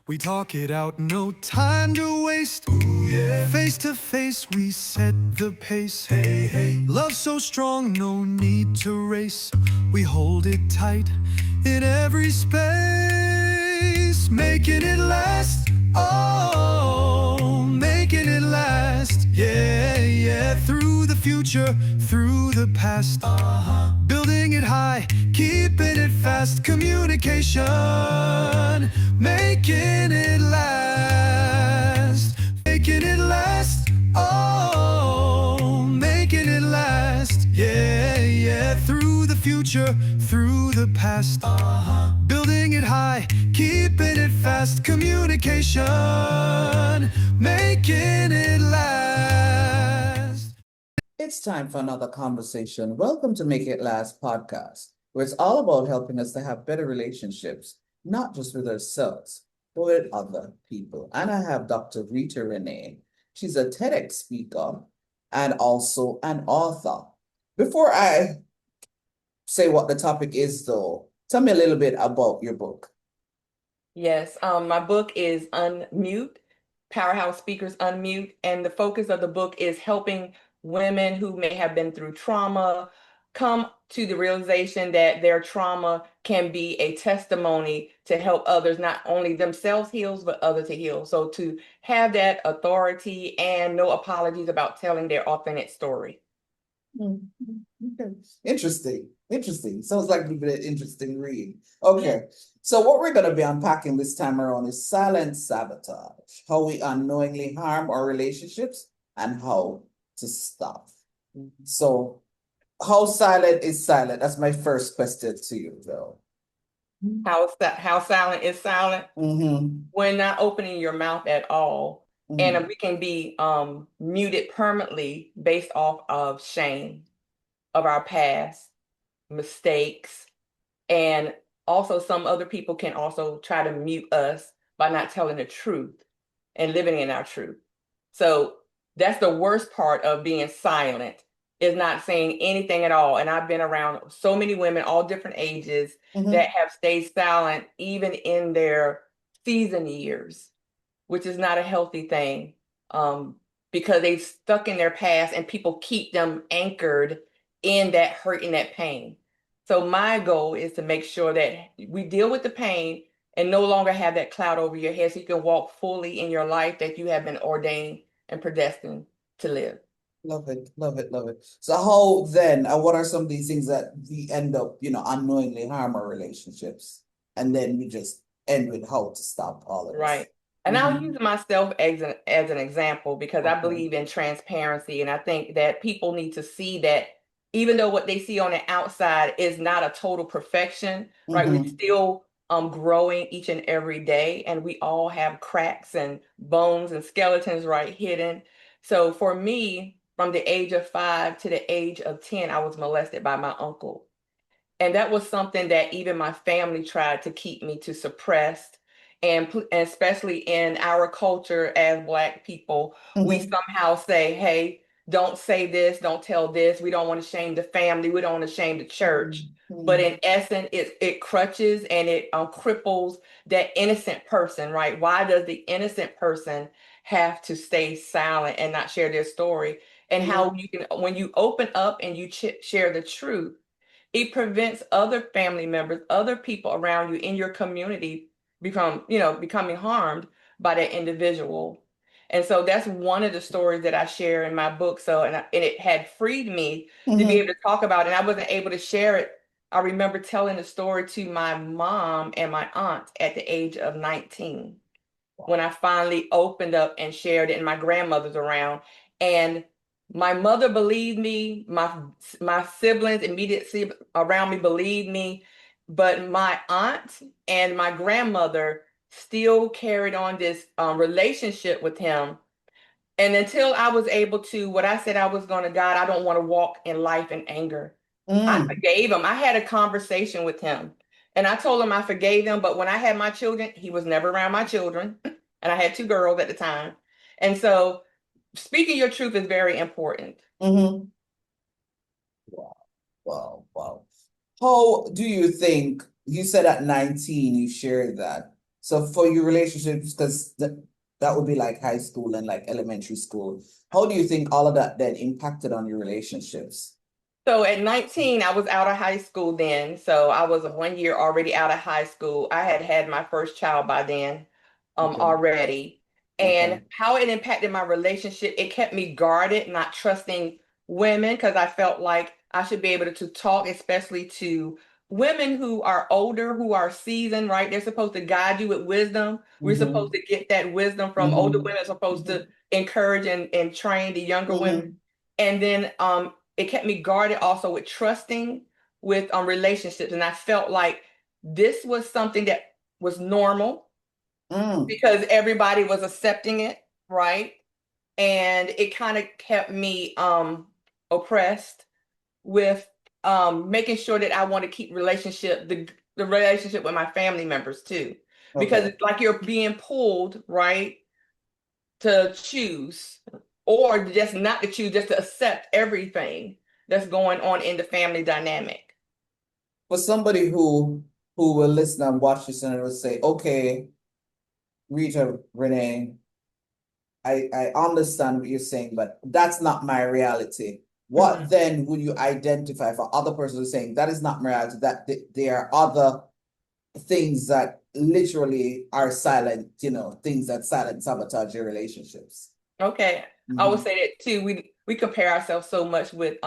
We talk it out, no time to waste. Ooh, yeah. Face to face, we set the pace. Hey, hey. Love so strong, no need to race. We hold it tight in every space, making it last. Oh, making it last. Yeah, yeah. Through the future, through the past. Building it high, keeping it fast. Communication, making it last. Making it last. Oh, making it last. Yeah, yeah. Through the future, through the past. Building it high, keeping it fast. Communication, making it last. It's time for another conversation. Welcome to Make It Last podcast, where it's all about helping us to have better relationships, not just with ourselves, but with other people. And I have Dr. Rita Renee. She's a TEDx speaker and also an author. Before I say what the topic is, though, tell me a little bit about your book. Yes, my book is Unmute, Powerhouse Speakers Unmute, and the focus of the book is helping women who may have been through trauma come to the realization that their trauma can be a testimony to help others, not only themselves heal, but others to heal. So to have that authority and no apologies about telling their authentic story. Okay. Interesting. Sounds like an interesting read. Okay, so what we're going to be unpacking this time around is silent sabotage, how we unknowingly harm our relationships and how to stop. So, how silent is silent? That's my first question to you, though. How silent is silent? When not opening your mouth at all. And we can be muted permanently based off of shame of our past, mistakes, and also some other people can also try to mute us by not telling the truth and living in our truth. So that's the worst part of being silent, is not saying anything at all. And I've been around so many women, all different ages, that have stayed silent even in their season years, which is not a healthy thing, because they've stuck in their past and people keep them anchored in that hurt and that pain. So my goal is to make sure that we deal with the pain and no longer have that cloud over your head, so you can walk fully in your life that you have been ordained and predestined to live. Love it. So how then, what are some of these things that we end up, unknowingly harm our relationships? And then we just end with how to stop all of this. Right. And I'll use myself as an example, because I believe in transparency. And I think that people need to see that even though what they see on the outside is not a total perfection, right? We're still growing each and every day, and we all have cracks and bones and skeletons, right, hidden. So for me, from the age of 5 to the age of 10, I was molested by my uncle. And that was something that even my family tried to keep me to suppress. And especially in our culture as Black people, we somehow say, hey, don't say this, don't tell this. We don't want to shame the family. We don't want to shame the church. But in essence, it crutches and it cripples that innocent person, right? Why does the innocent person have to stay silent and not share their story? And how you can, when you open up and you share the truth, it prevents other family members, other people around you in your community becoming harmed by that individual. And so that's one of the stories that I share in my book. So, and it had freed me to be able to talk about it. And I wasn't able to share it. I remember telling the story to my mom and my aunt at the age of 19, when I finally opened up and shared it, and my grandmother's around. And my mother believed me, my siblings immediately around me believed me, but my aunt and my grandmother still carried on this relationship with him. And until I was able to, what I said I was going to, God, I don't want to walk in life in anger. I forgave him. I had a conversation with him. And I told him I forgave him, but when I had my children, he was never around my children. And I had 2 girls at the time. And so speaking your truth is very important. Wow. How do you think, you said at 19 you shared that. So for your relationships, because that would be like high school and like elementary school. How do you think all of that then impacted on your relationships? So at 19, I was out of high school then. So I was 1 year already out of high school. I had had my first child by then, Okay. already. Okay. And how it impacted my relationship, it kept me guarded, not trusting women because I felt like I should be able to talk, especially to women who are older, who are seasoned, right? They're supposed to guide you with wisdom. We're supposed to get that wisdom from older women, are supposed to encourage and train the younger women. And then it kept me guarded also with trusting with relationships. And I felt like this was something that was normal because everybody was accepting it, right? And it kind of kept me oppressed with making sure that I want to keep the relationship with my family members too. Because Okay. it's like you're being pulled, right, to choose or just not to choose, just to accept everything that's going on in the family dynamic. For somebody who will listen and watch this and will say, okay, Rita, Renee, I understand what you're saying, but that's not my reality. What then would you identify for other persons who are saying that is not my reality, that there are other things that literally are silent, things that silent sabotage your relationships? Okay. I would say that too. We compare ourselves so much with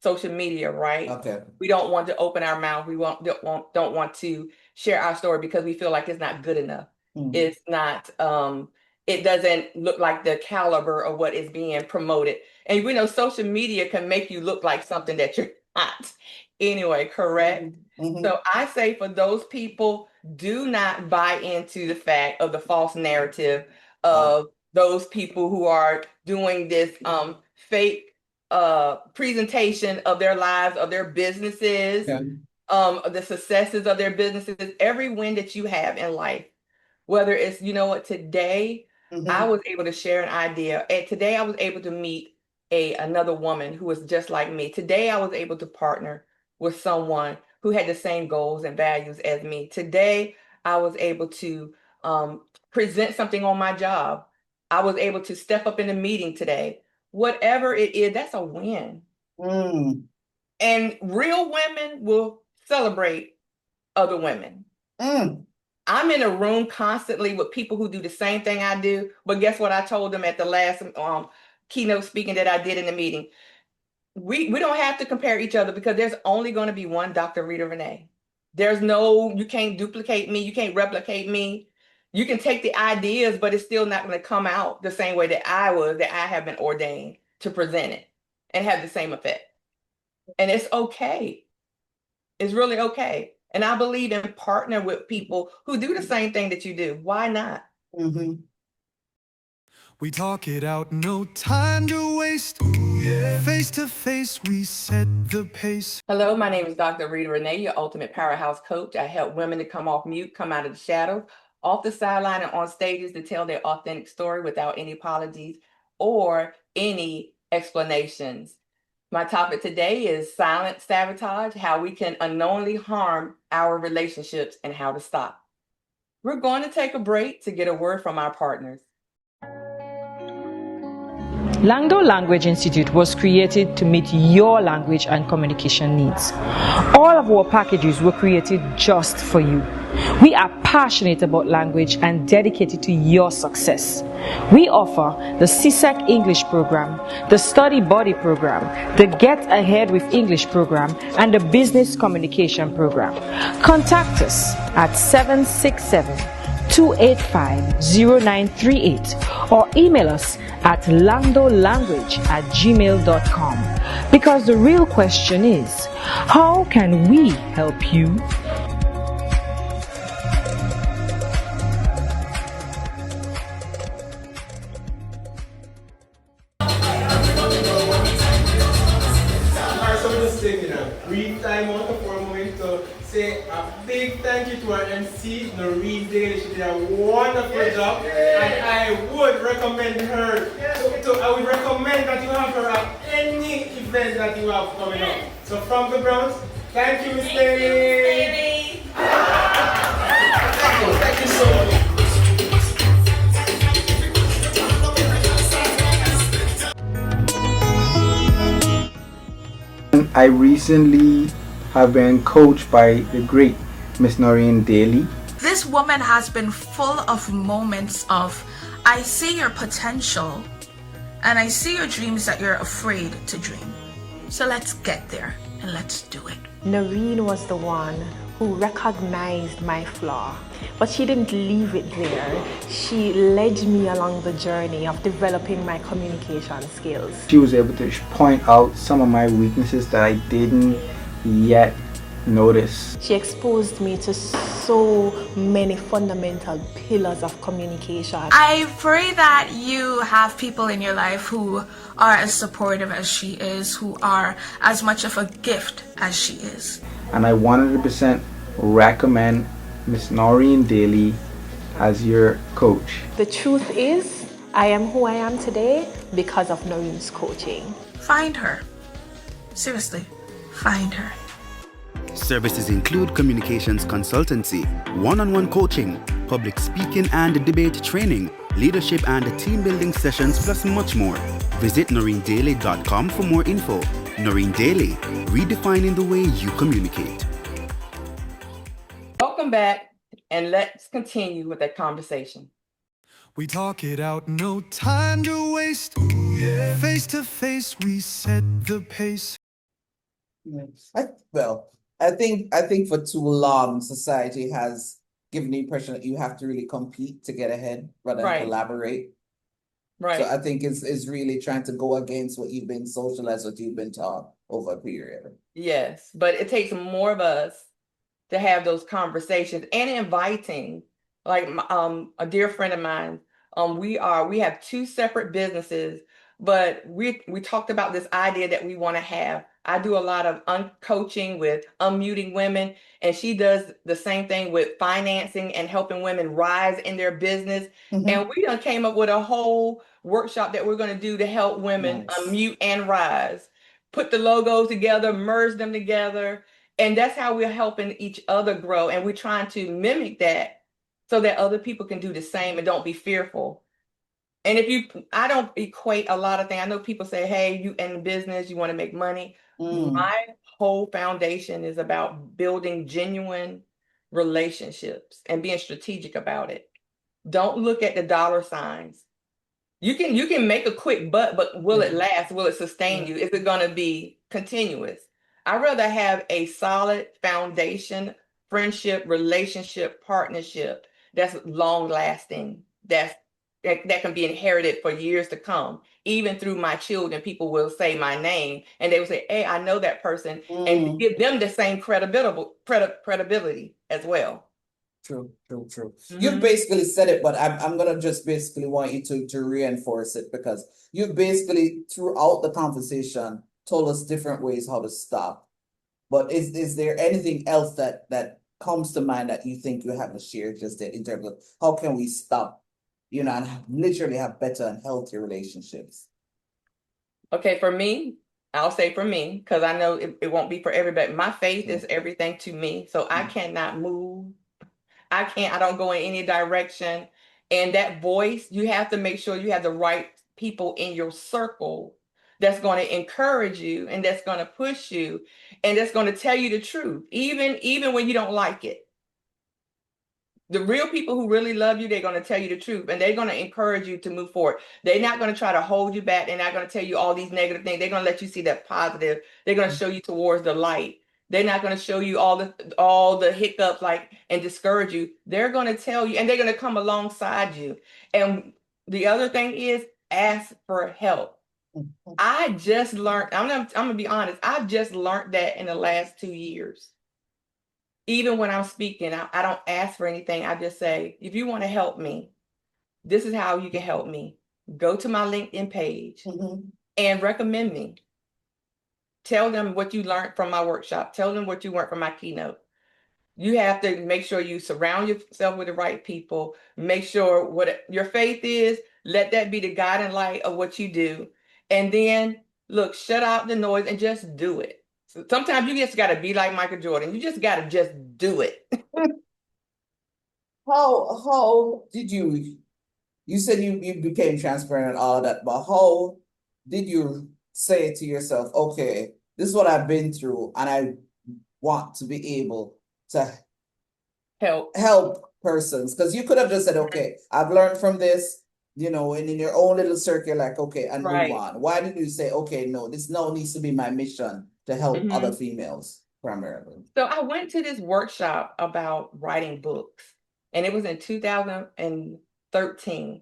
social media, right? Okay. We don't want to open our mouth. We don't want to share our story because we feel like it's not good enough. It's not it doesn't look like the caliber of what is being promoted. And we know social media can make you look like something that you're not. Anyway, correct? So I say for those people, do not buy into the fact of the false narrative of those people who are doing this fake presentation of their lives, of their businesses, the successes of their businesses, every win that you have in life. Whether it's, today I was able to share an idea. And today I was able to meet another woman who was just like me. Today I was able to partner with someone who had the same goals and values as me. Today I was able to present something on my job. I was able to step up in a meeting today. Whatever it is, that's a win. And real women will celebrate other women. I'm in a room constantly with people who do the same thing I do. But guess what I told them at the last keynote speaking that I did in the meeting? We don't have to compare each other because there's only going to be one Dr. Rita Renee. You can't duplicate me. You can't replicate me. You can take the ideas, but it's still not going to come out the same way that I have been ordained to present it and have the same effect. And it's okay. It's really okay. And I believe in partnering with people who do the same thing that you do. Why not? We talk it out, no time to waste. Face to face, we set the pace. Hello, my name is Dr. Rita Renee, your ultimate powerhouse coach. I help women to come off mute, come out of the shadows, off the sideline and on stages to tell their authentic story without any apologies or any explanations. My topic today is silent sabotage, how we can unknowingly harm our relationships and how to stop. We're going to take a break to get a word from our partners. Langdo Language Institute was created to meet your language and communication needs. All of our packages were created just for you. We are passionate about language and dedicated to your success. We offer the CSEC English program, the Study Buddy program, the Get Ahead with English program, and the Business Communication program. Contact us at 767-285-0938 or email us at landolanguage@gmail.com. Because the real question is, how can we help you? Brief time out for a moment to say a big thank you to our MC, Noreen Daly. She did a wonderful job, and I would recommend her. I would recommend that you have her at any event that you have coming up. So from the Browns, thank you, Miss Daly. Thank you so much. I recently have been coached by the great Miss Noreen Daly. This woman has been full of moments of, I see your potential and I see your dreams that you're afraid to dream. So let's get there and let's do it. Noreen was the one who recognized my flaw, but she didn't leave it there. She led me along the journey of developing my communication skills. She was able to point out some of my weaknesses that I didn't yet notice. She exposed me to so many fundamental pillars of communication. I pray that you have people in your life who are as supportive as she is, who are as much of a gift as she is. And I 100% recommend Miss Noreen Daly as your coach. The truth is, I am who I am today because of Noreen's coaching. Find her. Seriously, find her. Services include communications consultancy, one-on-one coaching, public speaking and debate training, leadership and team building sessions, plus much more. Visit noreendaly.com for more info. Noreen Daly, redefining the way you communicate. Welcome back, and let's continue with that conversation. We talk it out, no time to waste. Face to face, we set the pace. I think for too long society has given the impression that you have to really compete to get ahead rather than collaborate. Right. So I think it's really trying to go against what you've been socialized, what you've been taught over a period. Yes, but it takes more of us to have those conversations and inviting, like a dear friend of mine. We have two separate businesses, but we talked about this idea that we want to have. I do a lot of coaching with unmuting women, and she does the same thing with financing and helping women rise in their business. And we done came up with a whole workshop that we're going to do to help women unmute and rise, put the logos together, merge them together. And that's how we're helping each other grow. And we're trying to mimic that so that other people can do the same and don't be fearful. And I don't equate a lot of things. I know people say, hey, you in the business, you want to make money. My whole foundation is about building genuine relationships and being strategic about it. Don't look at the dollar signs. You can make a quick buck, but will it last? Will it sustain you? Is it going to be continuous? I'd rather have a solid foundation, friendship, relationship, partnership that's long lasting, that can be inherited for years to come. Even through my children, people will say my name and they will say, hey, I know that person, and give them the same credibility as well. True. You basically said it, but I'm gonna just basically want you to reinforce it, because you basically throughout the conversation told us different ways how to stop. But is there anything else that comes to mind that you think you have to share just in terms of how can we stop, and literally have better and healthier relationships? Okay, for me, I'll say for me, because I know it won't be for everybody. My faith is everything to me, so I cannot move. I don't go in any direction. And that voice, you have to make sure you have the right people in your circle that's going to encourage you and that's going to push you and that's going to tell you the truth, even when you don't like it. The real people who really love you, they're going to tell you the truth and they're going to encourage you to move forward. They're not going to try to hold you back. They're not going to tell you all these negative things. They're going to let you see that positive. They're going to show you towards the light. They're not going to show you all the hiccups and discourage you. They're going to tell you, and they're going to come alongside you. And the other thing is ask for help. I just learned, I'm going to be honest, I've just learned that in the last 2 years. Even when I'm speaking, I don't ask for anything. I just say, if you want to help me, this is how you can help me. Go to my LinkedIn page and recommend me. Tell them what you learned from my workshop. Tell them what you learned from my keynote. You have to make sure you surround yourself with the right people. Make sure what your faith is, let that be the guiding light of what you do. And then, look, shut out the noise and just do it. So sometimes you just got to be like Michael Jordan. You just got to just do it. How did you said you became transparent and all of that, but how did you say to yourself, okay, this is what I've been through, and I want to be able to help persons. Because you could have just said, okay, I've learned from this, you know, and in your own little circle, like, okay, and move on. Why did you say, okay, no, this now needs to be my mission to help other females primarily? So I went to this workshop about writing books, and it was in 2013.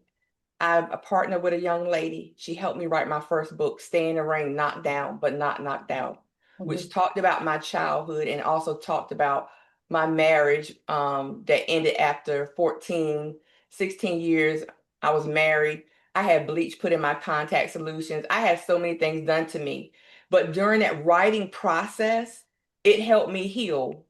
I partnered with a young lady. She helped me write my first book, Stay in the Ring, Knocked Down, but Not Knocked Out, which talked about my childhood and also talked about my marriage that ended after 14, 16 years. I was married. I had bleach put in my contact solutions. I had so many things done to me. But during that writing process, it helped me heal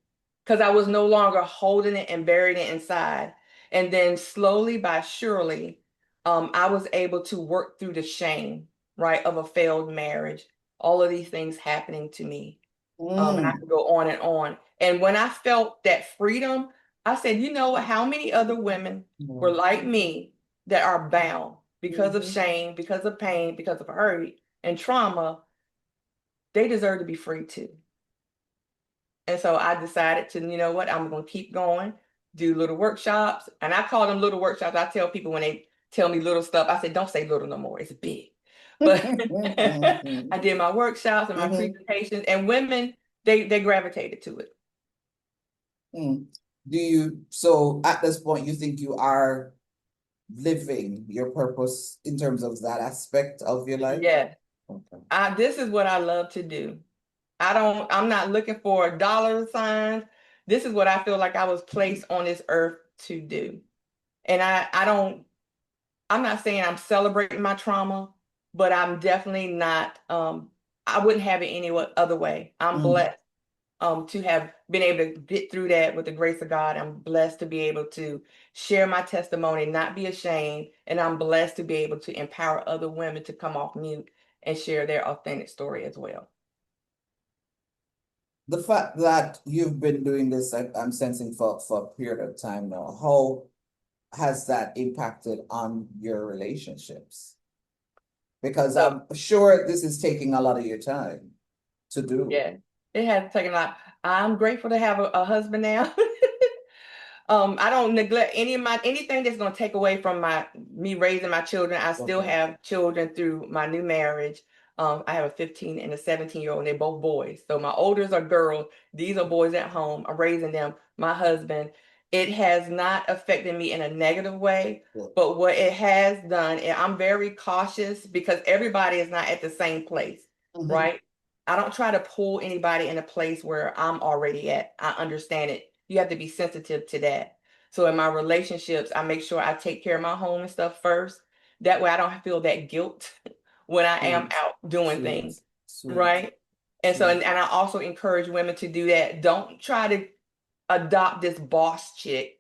because I was no longer holding it and burying it inside. And then slowly but surely, I was able to work through the shame, right, of a failed marriage, all of these things happening to me. And I could go on and on. And when I felt that freedom, I said, you know, how many other women were like me that are bound because of shame, because of pain, because of hurt and trauma? They deserve to be free too. And so I decided to, you know what, I'm going to keep going, do little workshops. And I call them little workshops. I tell people when they tell me little stuff, I said, don't say little no more. It's big. But I did my workshops and my presentations, and women, they gravitated to it. So at this point, you think you are living your purpose in terms of that aspect of your life? Yeah. Okay. This is what I love to do. I'm not looking for dollar signs. This is what I feel like I was placed on this earth to do. And I'm not saying I'm celebrating my trauma, but I'm definitely not, I wouldn't have it any other way. I'm blessed to have been able to get through that with the grace of God. I'm blessed to be able to share my testimony, not be ashamed. And I'm blessed to be able to empower other women to come off mute and share their authentic story as well. The fact that you've been doing this, I'm sensing for a period of time now, how has that impacted on your relationships? Because I'm sure this is taking a lot of your time to do. Yeah, it has taken a lot. I'm grateful to have a husband now. I don't neglect anything that's going to take away from me raising my children. I still have children through my new marriage. I have a 15 and a 17-year-old, and they're both boys. So my oldest are girls. These are boys at home. I'm raising them. My husband. It has not affected me in a negative way, but what it has done, I'm very cautious because everybody is not at the same place, right? I don't try to pull anybody in a place where I'm already at. I understand it. You have to be sensitive to that. So in my relationships, I make sure I take care of my home and stuff first. That way I don't feel that guilt when I am out doing things, right? And so, and I also encourage women to do that. Don't try to adopt this boss chick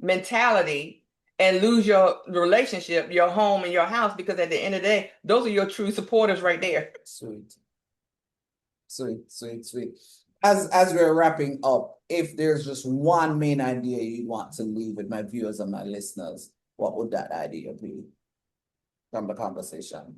mentality and lose your relationship, your home and your house, because at the end of the day, those are your true supporters right there. Sweet. As we're wrapping up, if there's just one main idea you want to leave with my viewers and my listeners, what would that idea be from the conversation?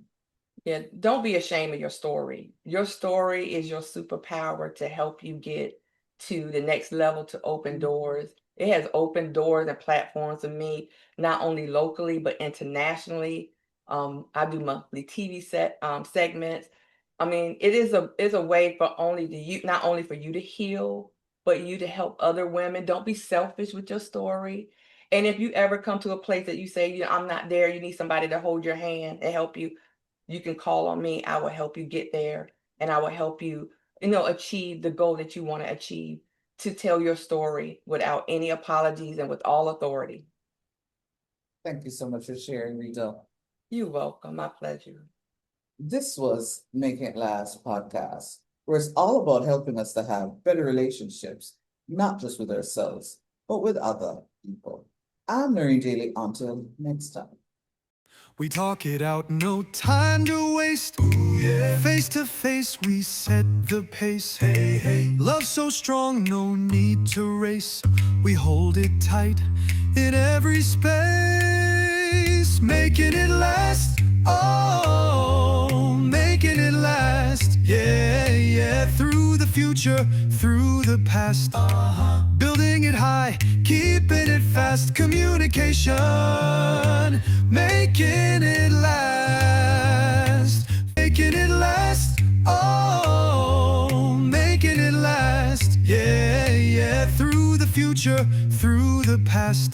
Yeah, don't be ashamed of your story. Your story is your superpower to help you get to the next level, to open doors. It has opened doors and platforms for me, not only locally, but internationally. I do monthly TV segments. I mean, it is a way for not only for you to heal, but you to help other women. Don't be selfish with your story. And if you ever come to a place that you say, I'm not there, you need somebody to hold your hand and help you, you can call on me. I will help you get there, and I will help you, achieve the goal that you want to achieve, to tell your story without any apologies and with all authority. Thank you so much for sharing, Rita. You're welcome. My pleasure. This was Make It Last podcast, where it's all about helping us to have better relationships, not just with ourselves, but with other people. I'm Renee Daly. Until next time. We talk it out, no time to waste. Face to face, we set the pace. Love so strong, no need to race. We hold it tight in every space, making it last. Oh, making it last. Yeah, yeah. future through the past. Building it high, keeping it fast. Communication, making it last. Making it last. Oh, making it last. Yeah, yeah. Through the future, through the past.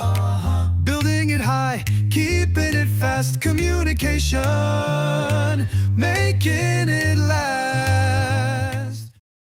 Building it high, keeping it fast. Communication, making it last.